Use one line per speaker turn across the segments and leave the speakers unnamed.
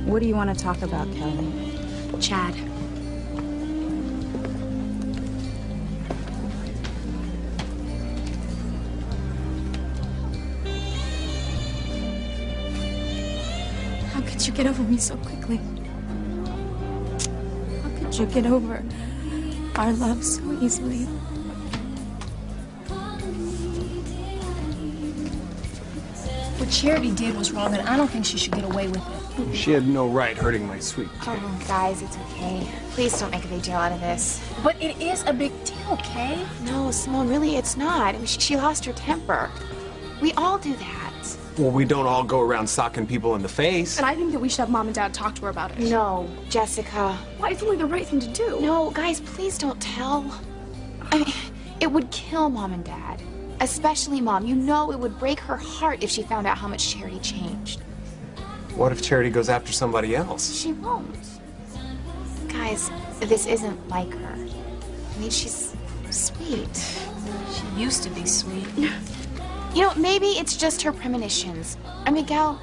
What do you want to talk about, Kelly?
Chad. How could you get over me so quickly? How could you get over our love so easily? What Charity did was wrong, and I don't think she should get away with it.
She had no right hurting my sweet kid.
Oh, guys, it's okay. Please don't make a big deal out of this.
But it is a big deal, Kay.
No, Simone, really, it's not. I mean, she lost her temper. We all do that.
Well, we don't all go around socking people in the face.
And I think that we should have Mom and Dad talk to her about it.
No, Jessica.
Why? It's only the right thing to do.
No, guys, please don't tell. I mean, it would kill Mom and Dad. Especially Mom. You know it would break her heart if she found out how much Charity changed.
What if Charity goes after somebody else?
She won't. Guys, this isn't like her. I mean, she's sweet.
She used to be sweet.
You know, maybe it's just her premonitions. I mean, Miguel,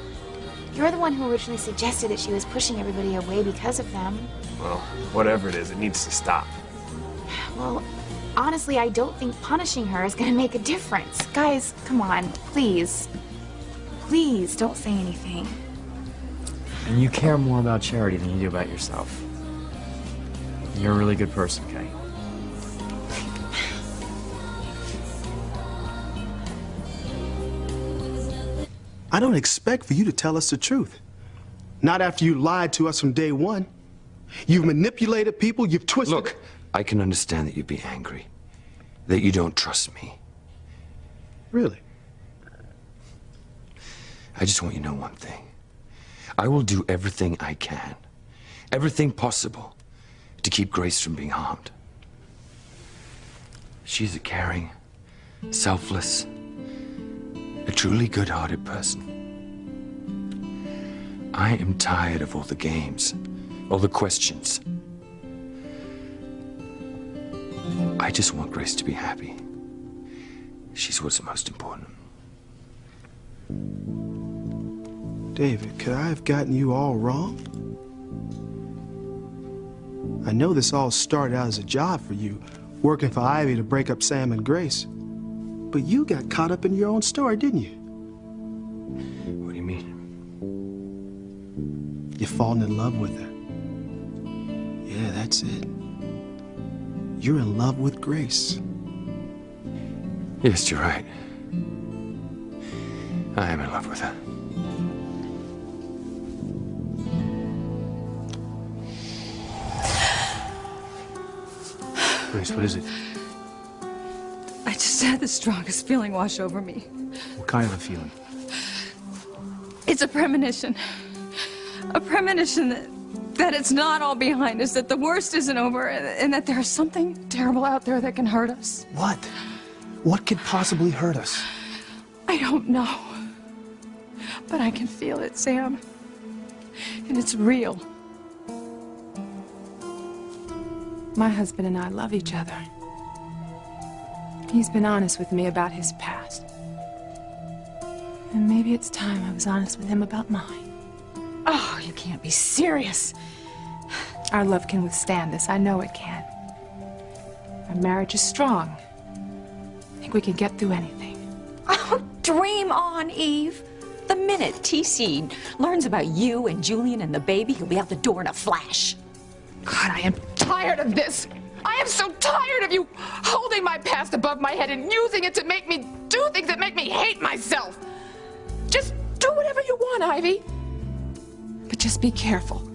you're the one who originally suggested that she was pushing everybody away because of them.
Well, whatever it is, it needs to stop.
Well, honestly, I don't think punishing her is going to make a difference. Guys, come on, please. Please don't say anything.
And you care more about Charity than you do about yourself. You're a really good person, Kay.
I don't expect for you to tell us the truth. Not after you lied to us from day one. You've manipulated people, you've twisted...
Look, I can understand that you'd be angry, that you don't trust me.
Really?
I just want you to know one thing. I will do everything I can, everything possible, to keep Grace from being harmed. She's a caring, selfless, a truly good-hearted person. I am tired of all the games, all the questions. I just want Grace to be happy. She's what's most important.
David, could I have gotten you all wrong? I know this all started out as a job for you, working for Ivy to break up Sam and Grace. But you got caught up in your own story, didn't you?
What do you mean?
You've fallen in love with her. Yeah, that's it. You're in love with Grace.
Yes, you're right. I am in love with her.
Grace, what is it?
I just had the strongest feeling wash over me.
What kind of a feeling?
It's a premonition. A premonition that it's not all behind us, that the worst isn't over, and that there's something terrible out there that can hurt us.
What? What could possibly hurt us?
I don't know. But I can feel it, Sam. And it's real. My husband and I love each other. He's been honest with me about his past. And maybe it's time I was honest with him about mine.
Oh, you can't be serious.
Our love can withstand this. I know it can. Our marriage is strong. I think we can get through anything.
Oh, dream on, Eve. The minute TC learns about you and Julian and the baby, he'll be out the door in a flash.
God, I am tired of this. I am so tired of you holding my past above my head and using it to make me do things that make me hate myself. Just do whatever you want, Ivy.
But just be careful,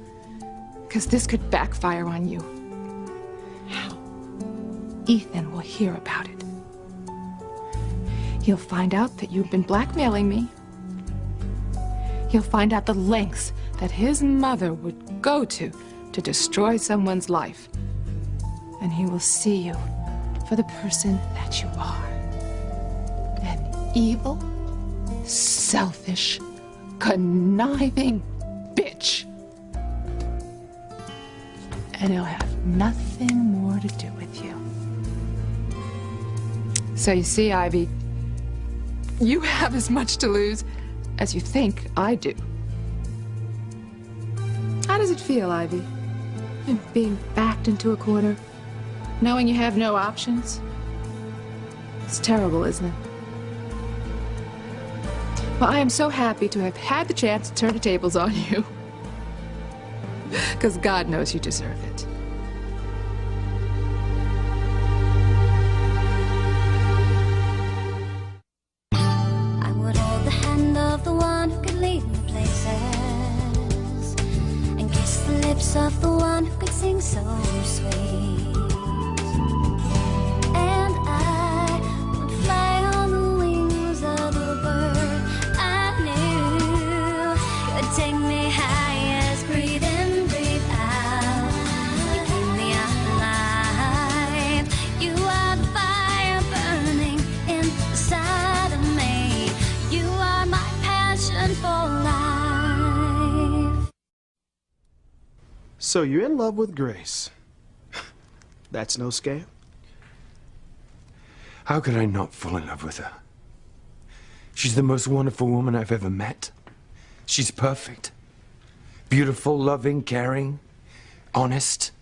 because this could backfire on you.
How?
Ethan will hear about it. He'll find out that you've been blackmailing me. He'll find out the lengths that his mother would go to destroy someone's life. And he will see you for the person that you are. An evil, selfish, conniving bitch. And he'll have nothing more to do with you. So you see, Ivy, you have as much to lose as you think I do. does it feel, Ivy? Being backed into a corner, knowing you have no options? It's terrible, isn't it? Well, I am so happy to have had the chance to turn the tables on you. Because God knows you deserve it.
I would hold the hand of the one who could lead me places, and kiss the lips of the one who could sing so sweet. And I would fly on the wings of the bird I knew could take me highest. Breathe in, breathe out. You keep me alive. You are the fire burning inside of me. You are my passion for life.
So you're in love with Grace. That's no scam?
How could I not fall in love with her? She's the most wonderful woman I've ever met. She's perfect. Beautiful, loving, caring, honest.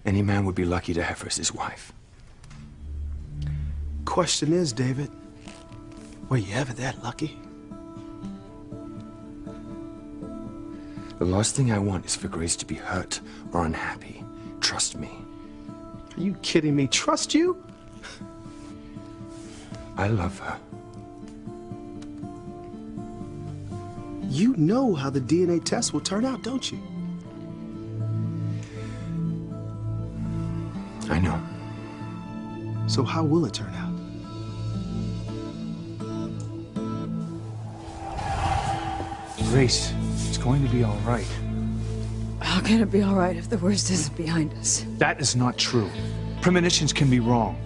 Any man would be lucky to have her as his wife.
Question is, David, were you ever that lucky?
The last thing I want is for Grace to be hurt or unhappy. Trust me.
Are you kidding me? Trust you?
I love her.
You know how the DNA test will turn out, don't you?
I know.
So how will it turn out?
Grace, it's going to be all right.
How can it be all right if the worst isn't behind us?
That is not true. Premonitions can be wrong.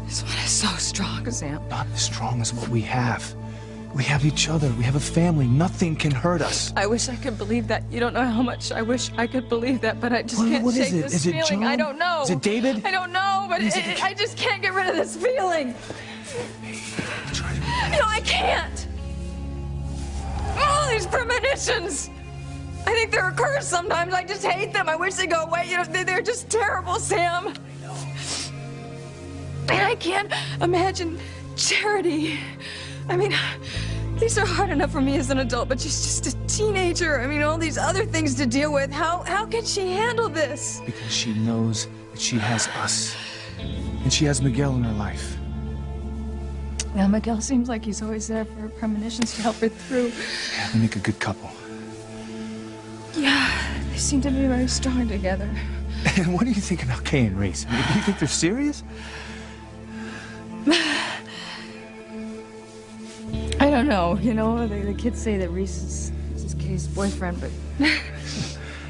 This one is so strong, Sam.
Not as strong as what we have. We have each other. We have a family. Nothing can hurt us.
I wish I could believe that. You don't know how much I wish I could believe that, but I just can't
what
shake
is it?
this
Is it
feeling.
John?
I don't know.
Is it David?
I don't know, but I just can't get rid of this feeling. No, I can't. All these premonitions. I think they're a curse sometimes. I just hate them. I wish they'd go away. You know, they're just terrible, Sam. I know. And I can't imagine Charity. I mean, these are hard enough for me as an adult, but she's just a teenager. I mean, all these other things to deal with. How can she handle this?
Because she knows that she has us. And she has Miguel in her life.
Well, Miguel seems like he's always there for her premonitions to help her through.
Yeah, they make a good couple.
Yeah, they seem to be very strong together.
And what do you think about Kay and Reese? I mean, do you think they're serious?
I don't know. You know, the kids say that Reese is Kay's boyfriend, but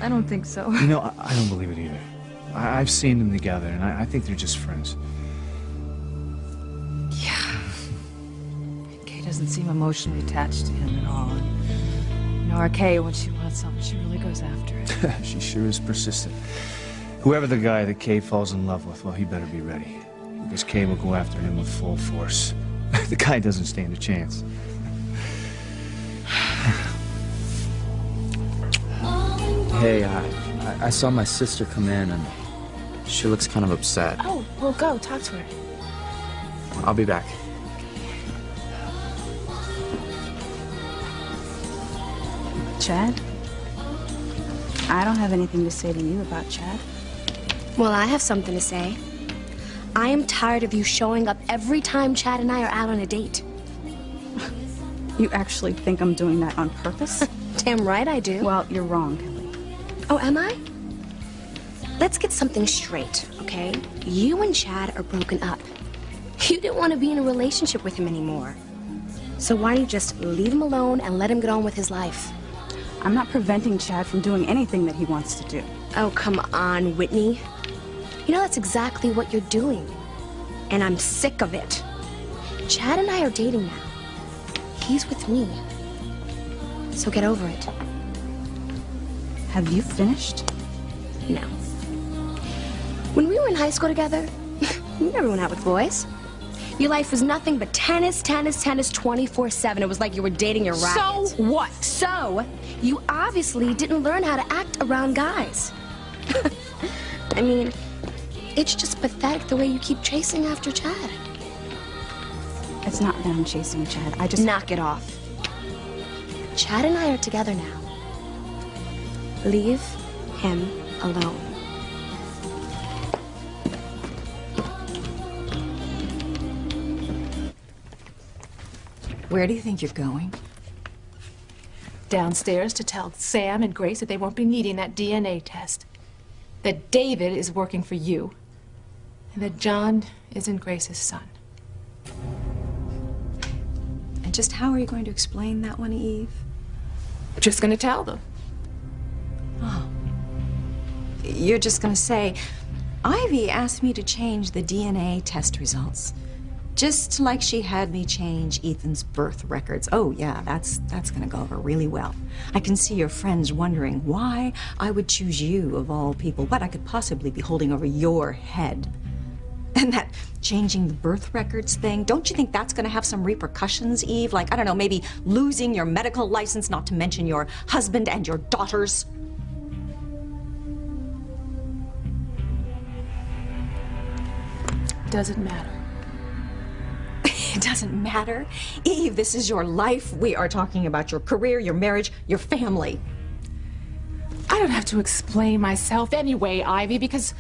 I don't think so.
You know, I don't believe it either. I've seen them together, and I think they're just friends.
Yeah. Kay doesn't seem emotionally attached to him at all. And, you know, our Kay, when she wants something, she really goes after it.
She sure is persistent. Whoever the guy that Kay falls in love with, well, he better be ready. Because Kay will go after him with full force. The guy doesn't stand a chance.
Hey, I saw my sister come in, and she looks kind of upset.
Oh, well, go. Talk to her.
I'll be back.
Chad? I don't have anything to say to you about Chad.
Well, I have something to say. I am tired of you showing up every time Chad and I are out on a date.
You actually think I'm doing that on purpose?
Damn right I do.
Well, you're wrong, Kelly.
Oh, am I? Let's get something straight, okay? You and Chad are broken up. You didn't want to be in a relationship with him anymore. So why don't you just leave him alone and let him get on with his life?
I'm not preventing Chad from doing anything that he wants to do.
Oh, come on, Whitney. You know that's exactly what you're doing. And I'm sick of it. Chad and I are dating now. He's with me. So get over it.
Have you finished?
No. When we were in high school together, we never went out with boys. Your life was nothing but tennis, tennis, tennis 24/7. It was like you were dating your racket.
So what?
So, you obviously didn't learn how to act around guys. I mean, it's just pathetic the way you keep chasing after Chad.
It's not that I'm chasing Chad. I just...
Knock it off. Chad and I are together now. Leave him alone.
Where do you think you're going?
Downstairs to tell Sam and Grace that they won't be needing that DNA test. That David is working for you. And that John isn't Grace's son.
And just how are you going to explain that one, Eve?
Just gonna tell them.
Oh. You're just gonna say, Ivy asked me to change the DNA test results. Just like she had me change Ethan's birth records. Oh, yeah, that's gonna go over really well. I can see your friends wondering why I would choose you, of all people, what I could possibly be holding over your head. And that changing the birth records thing, don't you think that's gonna have some repercussions, Eve? Like, I don't know, maybe losing your medical license, not to mention your husband and your daughters?
Doesn't matter.
It doesn't matter. Eve, this is your life. We are talking about your career, your marriage, your family.
I don't have to explain myself anyway, Ivy, because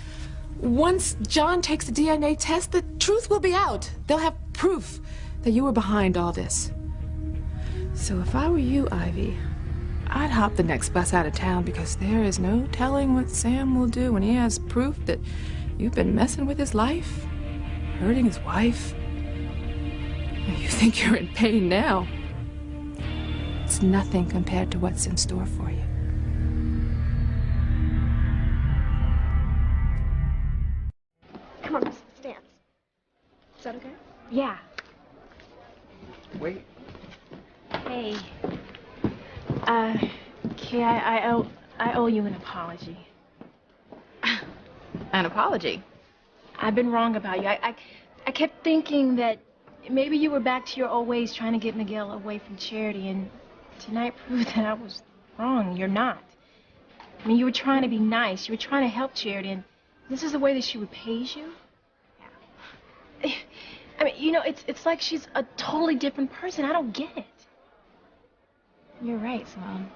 once John takes the DNA test, the truth will be out. They'll have proof that you were behind all this. So if I were you, Ivy, I'd hop the next bus out of town, because there is no telling what Sam will do when he has proof that you've been messing with his life, hurting his wife. You think you're in pain now. It's nothing compared to what's in store for you.
Come on, let's dance. Is that okay? Yeah.
Wait.
Hey. Kay, I owe you an apology.
An apology?
I've been wrong about you. I kept thinking that maybe you were back to your old ways trying to get Miguel away from Charity, and tonight proved that I was wrong. You're not. I mean, you were trying to be nice. You were trying to help Charity, and this is the way that she repays you? Yeah. I mean, you know, it's like she's a totally different person. I don't get it. You're right, Sloan.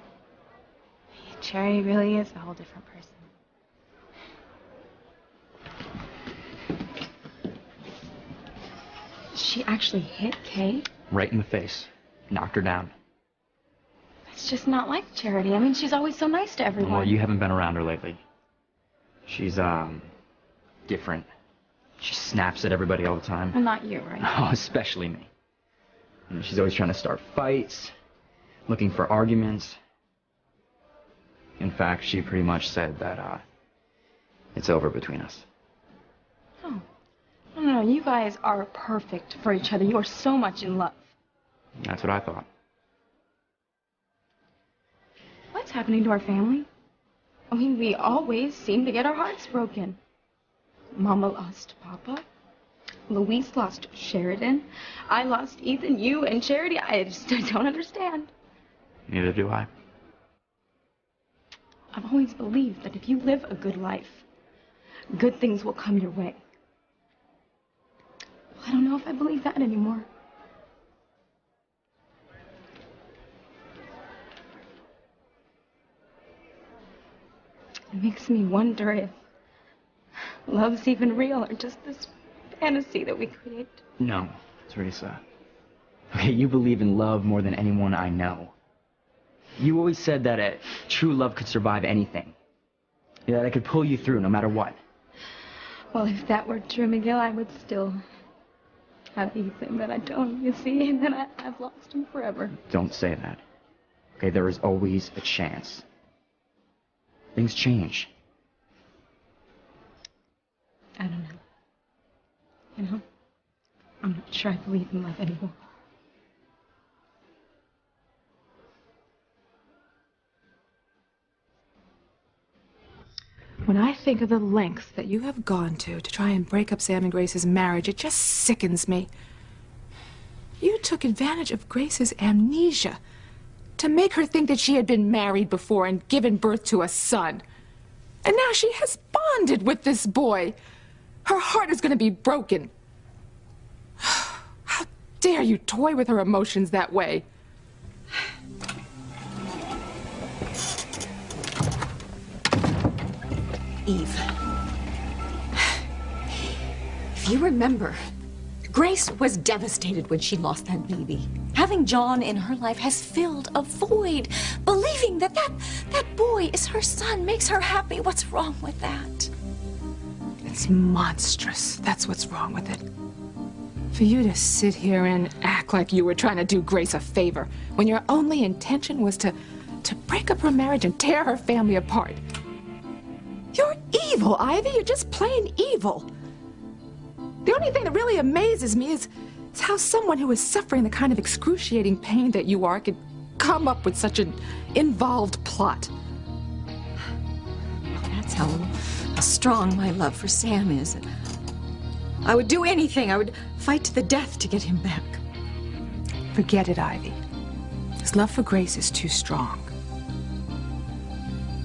Charity really is a whole different person. She actually hit Kay?
Right in the face. Knocked her down.
It's just not like Charity. I mean, she's always so nice to everyone.
Well, you haven't been around her lately. She's, different. She snaps at everybody all the time.
Well, not you, right?
Oh, especially me. And she's always trying to start fights, looking for arguments. In fact, she pretty much said that, it's over between us.
Oh. No, you guys are perfect for each other. You are so much in love.
That's what I thought.
What's happening to our family? I mean, we always seem to get our hearts broken. Mama lost Papa. Luis lost Sheridan. I lost Ethan, you, and Charity. I don't understand.
Neither do I.
I've always believed that if you live a good life, good things will come your way. I don't know if I believe that anymore. It makes me wonder if love's even real or just this fantasy that we create.
No, Teresa. Okay, you believe in love more than anyone I know. You always said that a true love could survive anything. Yeah, that it could pull you through no matter what.
Well, if that were true, Miguel, I would still have Ethan, but I don't, you see, and then I've lost him forever.
Don't say that. Okay, there is always a chance. Things change.
I don't know. You know, I'm not sure I believe in love anymore.
When I think of the lengths that you have gone to try and break up Sam and Grace's marriage, it just sickens me. You took advantage of Grace's amnesia to make her think that she had been married before and given birth to a son. And now she has bonded with this boy. Her heart is going to be broken. How dare you toy with her emotions that way?
Eve, if you remember, Grace was devastated when she lost that baby. Having John in her life has filled a void. Believing that boy is her son makes her happy. What's wrong with that?
It's monstrous. That's what's wrong with it. For you to sit here and act like you were trying to do Grace a favor when your only intention was to break up her marriage and tear her family apart. You're evil, Ivy. You're just plain evil. The only thing that really amazes me is how someone who is suffering the kind of excruciating pain that you are could come up with such an involved plot.
That's how strong my love for Sam is. I would do anything. I would fight to the death to get him back.
Forget it, Ivy. His love for Grace is too strong.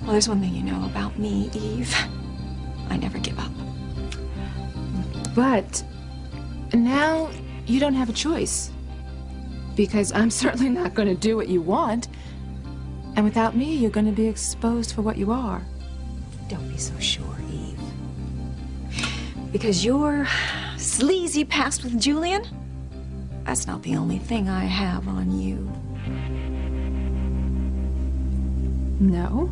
Well, there's one thing you know about me, Eve. I never give up.
But now you don't have a choice. Because I'm certainly not going to do what you want. And without me, you're going to be exposed for what you are.
Don't be so sure, Eve. Because your sleazy past with Julian, that's not the only thing I have on you.
No?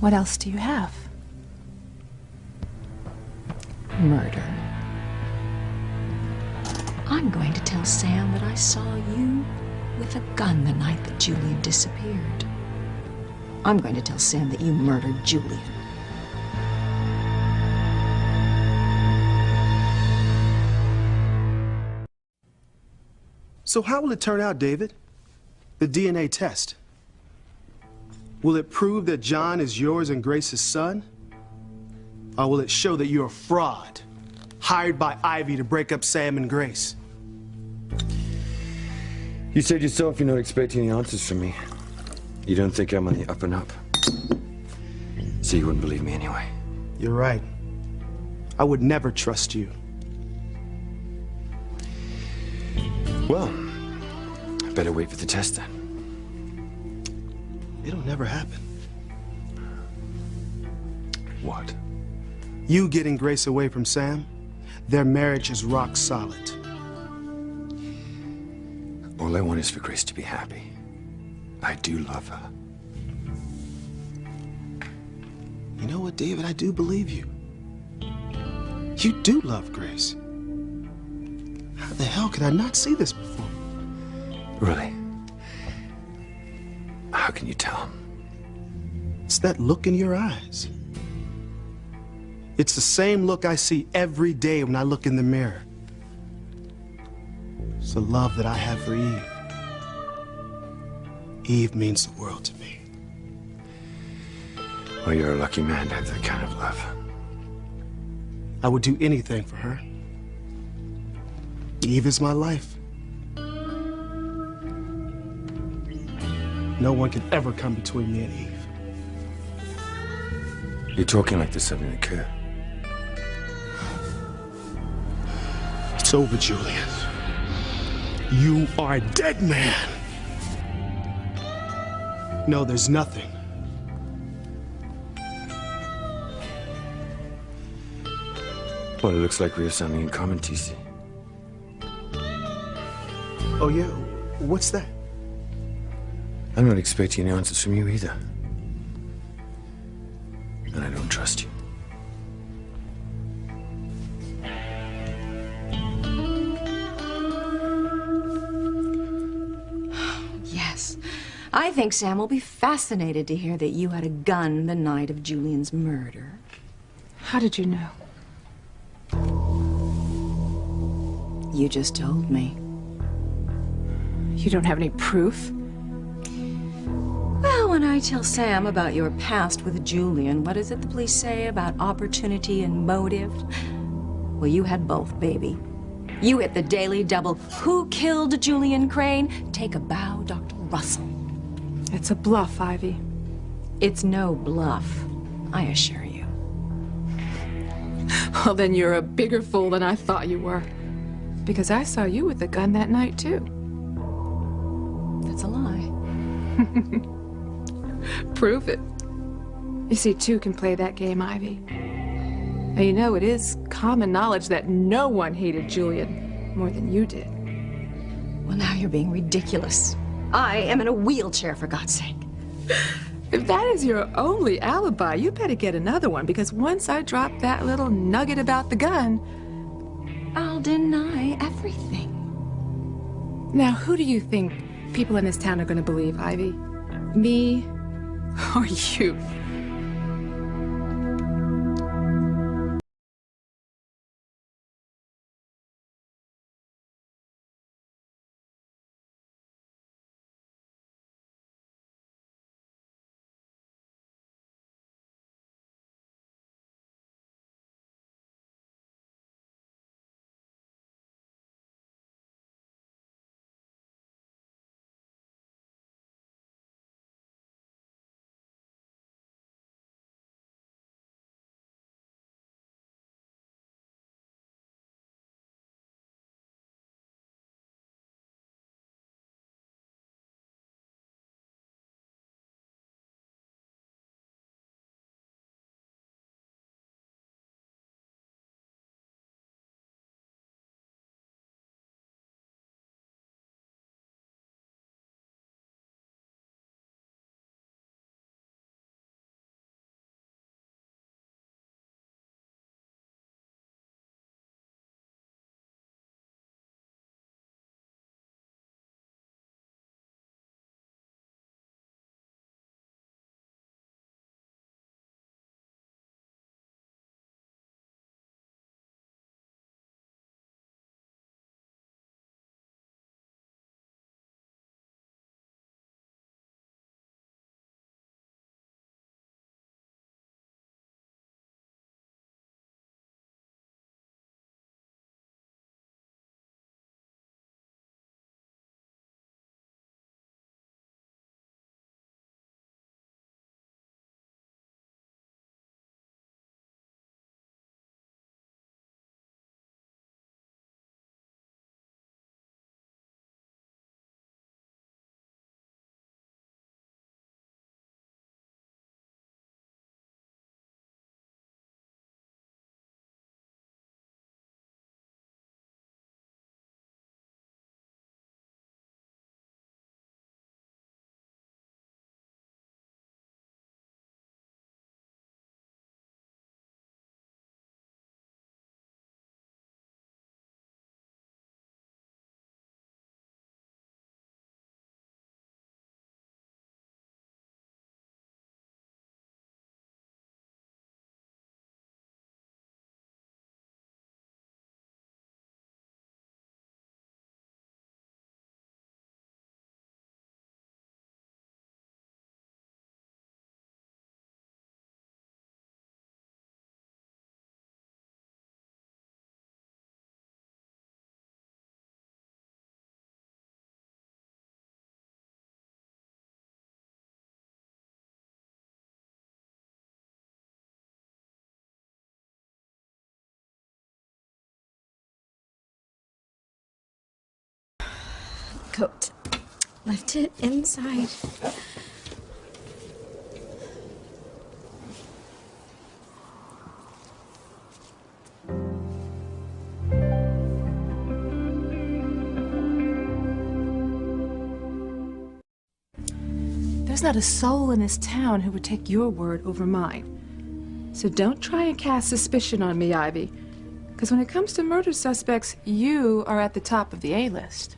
What else do you have?
Murder. I'm going to tell Sam that I saw you with a gun the night that Julian disappeared. I'm going to tell Sam that you murdered Julian.
So how will it turn out, David? The DNA test. Will it prove that John is yours and Grace's son? Or will it show that you're a fraud, hired by Ivy to break up Sam and Grace?
You said yourself you're not expecting the answers from me. You don't think I'm on the up and up. So you wouldn't believe me anyway.
You're right. I would never trust you.
Well, I better wait for the test then.
It'll never happen.
What?
You getting Grace away from Sam, their marriage is rock solid.
All I want is for Grace to be happy. I do love her.
You know what, David? I do believe you. You do love Grace. How the hell could I not see this before?
Really? How can you tell?
It's that look in your eyes. It's the same look I see every day when I look in the mirror. It's the love that I have for Eve. Eve means the world to me.
Well, you're a lucky man to have that kind of love.
I would do anything for her. Eve is my life. No one can ever come between me and Eve.
You're talking like there's something occurred.
It's over, Julian. You are a dead man. No, there's nothing.
Well, it looks like we have something in common, TC.
Oh, yeah? What's that?
I'm not expecting any answers from you either. And I don't trust you.
Yes. I think Sam will be fascinated to hear that you had a gun the night of Julian's murder.
How did you know?
You just told me.
You don't have any proof?
Well, when I tell Sam about your past with Julian, what is it the police say about opportunity and motive? Well, you had both, baby. You at the Daily Double. Who killed Julian Crane? Take a bow, Dr. Russell.
It's a bluff, Ivy.
It's no bluff, I assure you.
Well, then you're a bigger fool than I thought you were. Because I saw you with the gun that night, too.
That's a lie.
Prove it. You see, two can play that game, Ivy. Now, you know, it is common knowledge that no one hated Julian more than you did.
Well, now you're being ridiculous. I am in a wheelchair, for God's sake.
If that is your only alibi, you better get another one, because once I drop that little nugget about the gun,
I'll deny everything.
Now, who do you think people in this town are going to believe, Ivy? Me or you?
Coat. Left it inside.
There's not a soul in this town who would take your word over mine. So don't try and cast suspicion on me, Ivy. Because when it comes to murder suspects, you are at the top of the A-list.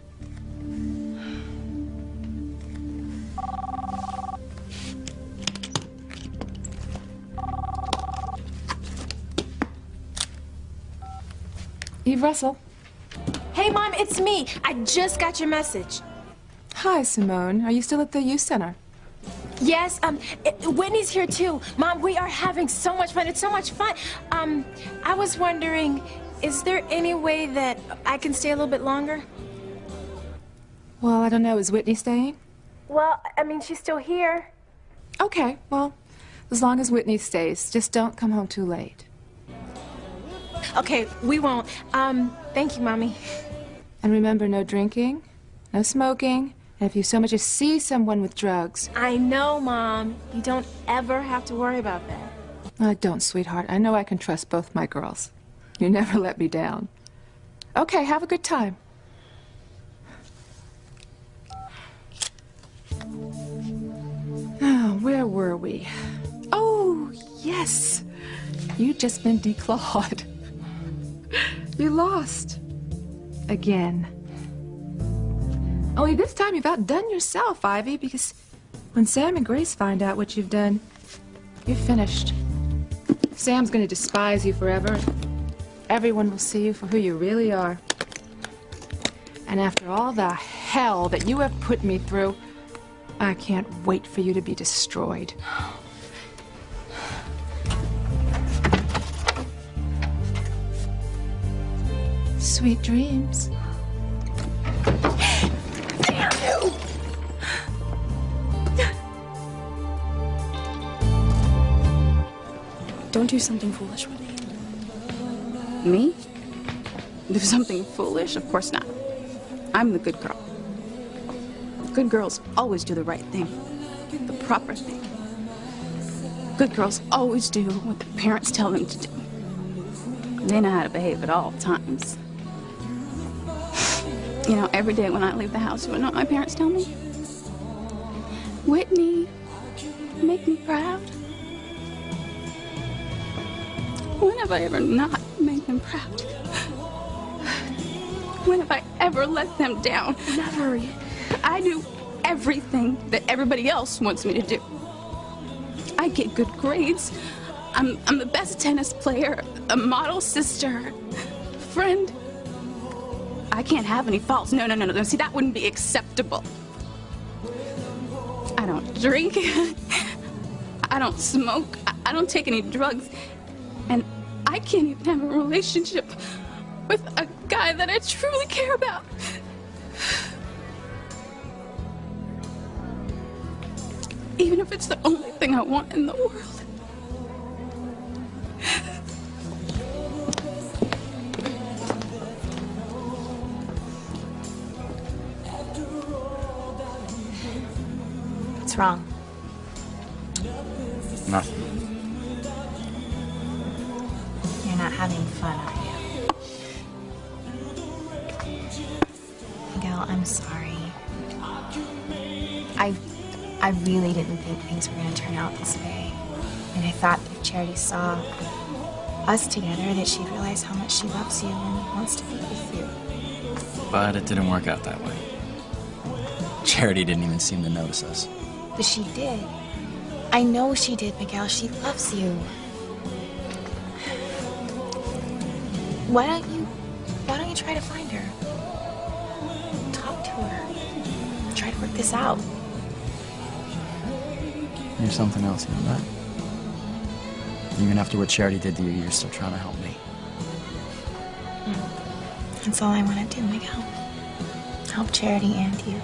Eve Russell.
Hey, Mom, it's me. I just got your message.
Hi, Simone. Are you still at the youth center?
Yes, Whitney's here too. Mom, we are having so much fun. It's so much fun. I was wondering is there any way that I can stay a little bit longer?
Well, I don't know. Is Whitney staying?
Well, I mean, she's still here.
Okay, well, as long as Whitney stays, just don't come home too late.
Okay, we won't. Thank you, Mommy.
And remember, no drinking, no smoking, and if you so much as see someone with drugs...
I know, Mom. You don't ever have to worry about that.
I don't, sweetheart. I know I can trust both my girls. You never let me down. Okay, have a good time. Oh, where were we? Oh, yes. You'd just been declawed. You lost. Again. Only this time you've outdone yourself, Ivy, because when Sam and Grace find out what you've done, you're finished. Sam's gonna despise you forever. Everyone will see you for who you really are. And after all the hell that you have put me through, I can't wait for you to be destroyed. Sweet dreams.
Don't do something foolish with me. Me? Do something foolish? Of course not. I'm the good girl. Good girls always do the right thing, the proper thing. Good girls always do what their parents tell them to do. They know how to behave at all times. You know, every day when I leave the house, you know what my parents tell me? Whitney, make me proud. When have I ever not made them proud? When have I ever let them down? Never. I do everything that everybody else wants me to do. I get good grades. I'm the best tennis player, a model sister, friend. I can't have any faults. No. See, that wouldn't be acceptable. I don't drink. I don't smoke. I don't take any drugs. And I can't even have a relationship with a guy that I truly care about. Even if it's the only thing I want in the world.
What's wrong?
Nothing.
You're not having fun, are you? Miguel, I'm sorry. I really didn't think things were going to turn out this way. And I thought that if Charity saw us together, that she'd realize how much she loves you and wants to be with you.
But it didn't work out that way. Charity didn't even seem to notice us.
But she did. I know she did, Miguel. She loves you. Why don't you try to find her? Talk to her. Try to work this out.
You're something else, you know that? Even after what Charity did to you, you're still trying to help me.
That's all I want to do, Miguel. Help Charity and you.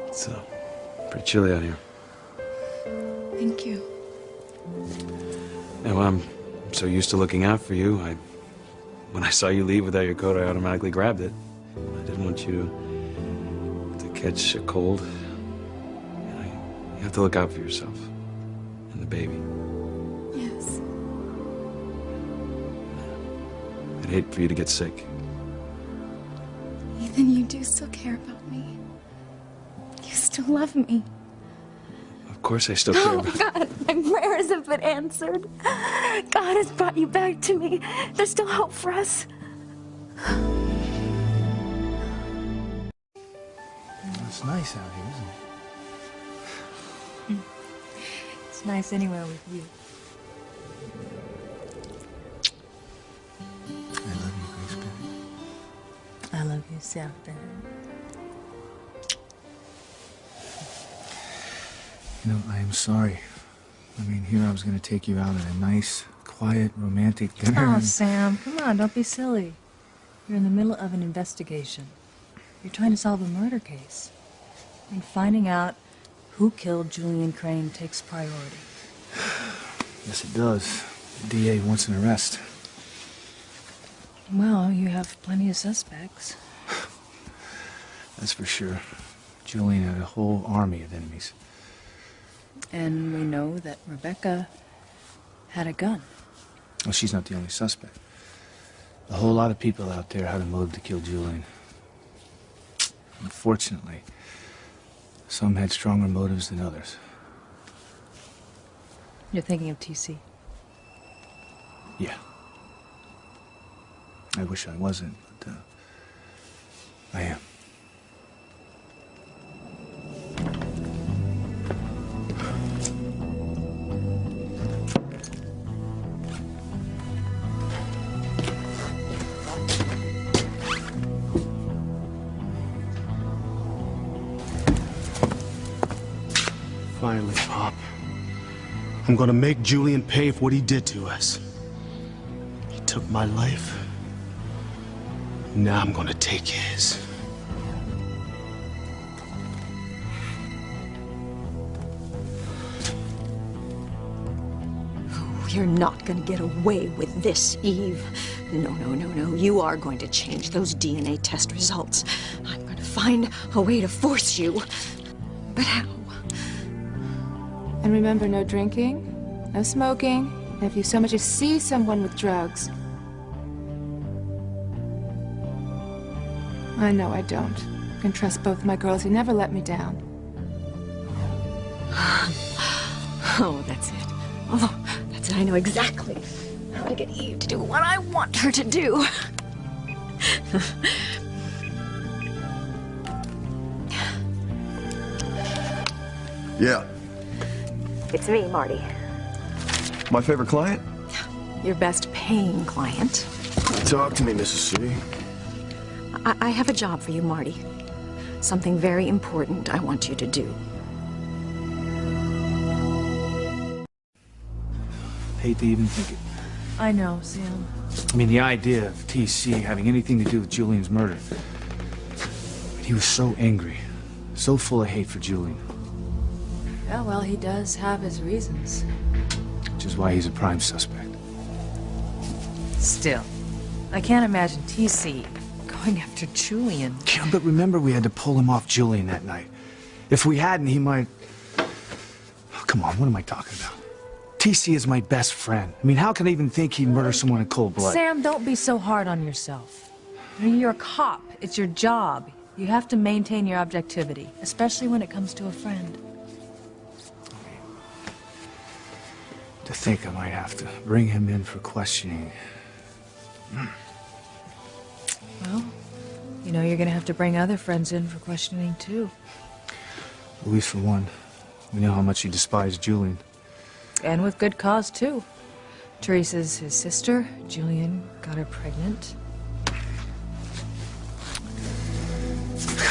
It's pretty chilly out here.
Thank you.
Yeah, well, I'm so used to looking out for you. When I saw you leave without your coat, I automatically grabbed it. I didn't want you to catch a cold. You have to look out for yourself and the baby.
Yes.
I'd hate for you to get sick.
Ethan, you do still care about me. You still love me.
Of course I still care
Oh,
about
God, my prayers have been answered. God has brought you back to me. There's still hope for us.
It's nice out here, isn't it?
It's nice anywhere with you.
I love you, Grace Bennett.
I love you, Sam Bennett.
You know, I am sorry. I mean, here I was going to take you out on a nice, quiet, romantic dinner.
Oh, Sam, come on, don't be silly. You're in the middle of an investigation. You're trying to solve a murder case. And finding out who killed Julian Crane takes priority.
Yes, it does. The DA wants an arrest.
Well, you have plenty of suspects.
That's for sure. Julian had a whole army of enemies.
And we know that Rebecca had a gun.
Well, she's not the only suspect. A whole lot of people out there had a motive to kill Julian. Unfortunately, some had stronger motives than others.
You're thinking of TC?
Yeah. I wish I wasn't, but I am.
Finally, Pop. I'm gonna make Julian pay for what he did to us. He took my life. Now I'm gonna take his.
You're not gonna get away with this, Eve. No, no, no, no. You are going to change those DNA test results. I'm gonna find a way to force you. But how?
And remember, no drinking, no smoking, and if you so much as see someone with drugs. I know I don't. I can trust both my girls. You never let me down.
Oh, that's it. Oh, that's it. I know exactly how to get Eve to do what I want her to do.
Yeah.
It's me, Marty.
My favorite client?
Your best paying client.
Talk to me, Mrs. C.
I have a job for you, Marty. Something very important I want you to do.
Hate to even think it.
I know, Sam.
I mean, the idea of TC having anything to do with Julian's murder. He was so angry, so full of hate for Julian.
Yeah, well, he does have his reasons.
Which is why he's a prime suspect.
Still, I can't imagine TC going after Julian.
Yeah, but remember, we had to pull him off Julian that night. If we hadn't, he might... Oh, come on, what am I talking about? TC is my best friend. I mean, how can I even think he'd murder someone in cold blood?
Sam, don't be so hard on yourself. I mean, you're a cop. It's your job. You have to maintain your objectivity, especially when it comes to a friend.
To think I might have to bring him in for questioning.
Well, you know you're gonna have to bring other friends in for questioning, too.
Louise, for one. We know how much you despise Julian.
And with good cause, too. Teresa's his sister. Julian got her pregnant.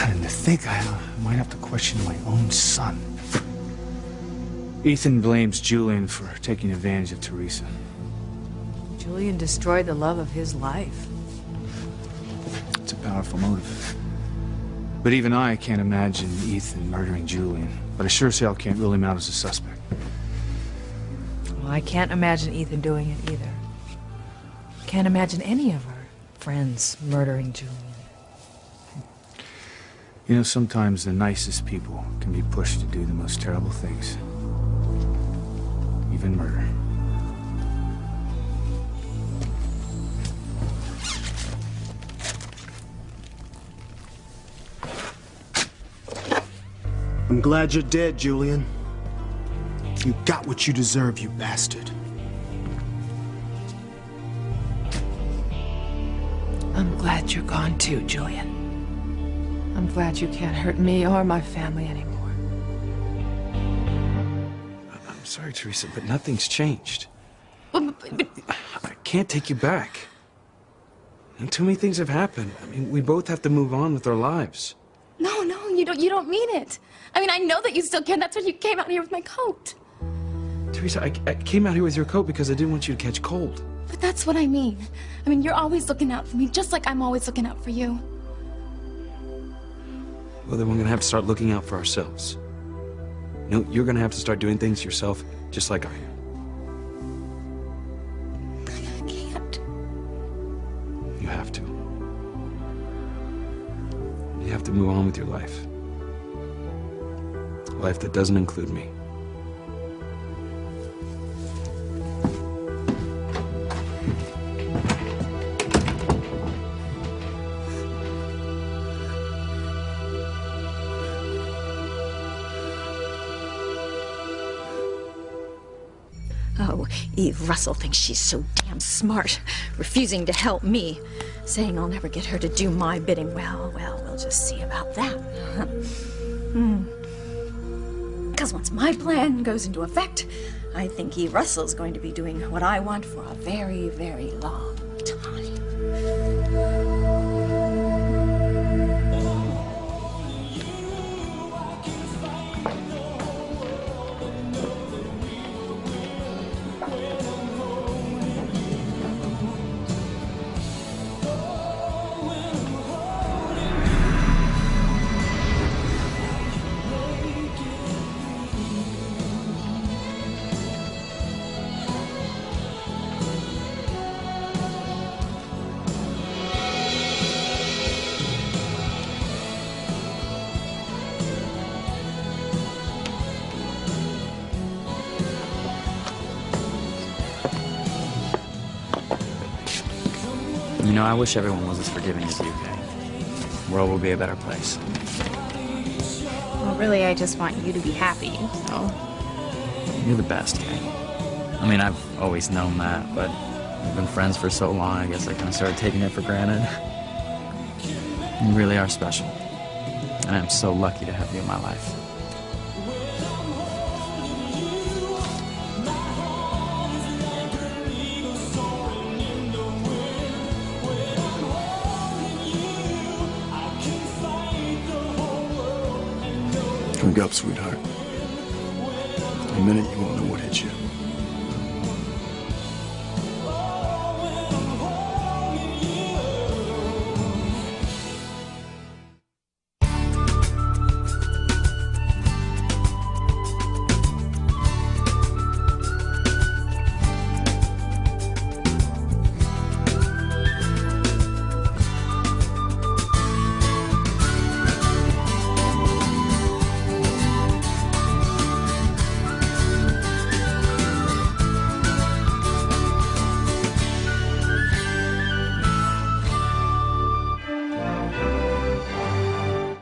And to think I might have to question my own son. Ethan blames Julian for taking advantage of Teresa.
Julian destroyed the love of his life.
It's a powerful motive. But even I can't imagine Ethan murdering Julian. But I sure as hell can't rule him out as a suspect.
Well, I can't imagine Ethan doing it either. Can't imagine any of our friends murdering Julian.
You know, sometimes the nicest people can be pushed to do the most terrible things. Even murder.
I'm glad you're dead, Julian. You got what you deserve, you bastard.
I'm glad you're gone too, Julian. I'm glad you can't hurt me or my family anymore.
I'm sorry, Teresa, but nothing's changed.
But
I can't take you back. And too many things have happened. I mean, we both have to move on with our lives.
No, you don't mean it. I mean, I know that you still can. That's why you came out here with my coat.
Teresa, I came out here with your coat because I didn't want you to catch cold.
But that's what I mean. I mean, you're always looking out for me, just like I'm always looking out for you.
Well, then we're gonna have to start looking out for ourselves. You know, you're gonna have to start doing things yourself, just like I am.
I can't.
You have to. You have to move on with your life. A life that doesn't include me.
Oh, Eve Russell thinks she's so damn smart, refusing to help me, saying I'll never get her to do my bidding. Well, we'll just see about that. Because once my plan goes into effect, I think Eve Russell's going to be doing what I want for a very, very long time.
You know, I wish everyone was as forgiving as you, Kay. The world will be a better place.
Well, really, I just want you to be happy, so.
You're the best, Kay. I mean, I've always known that, but we've been friends for so long, I guess I kind of started taking it for granted. You really are special. And I'm so lucky to have you in my life.
Drink up, sweetheart. In a minute, you won't know what hit you.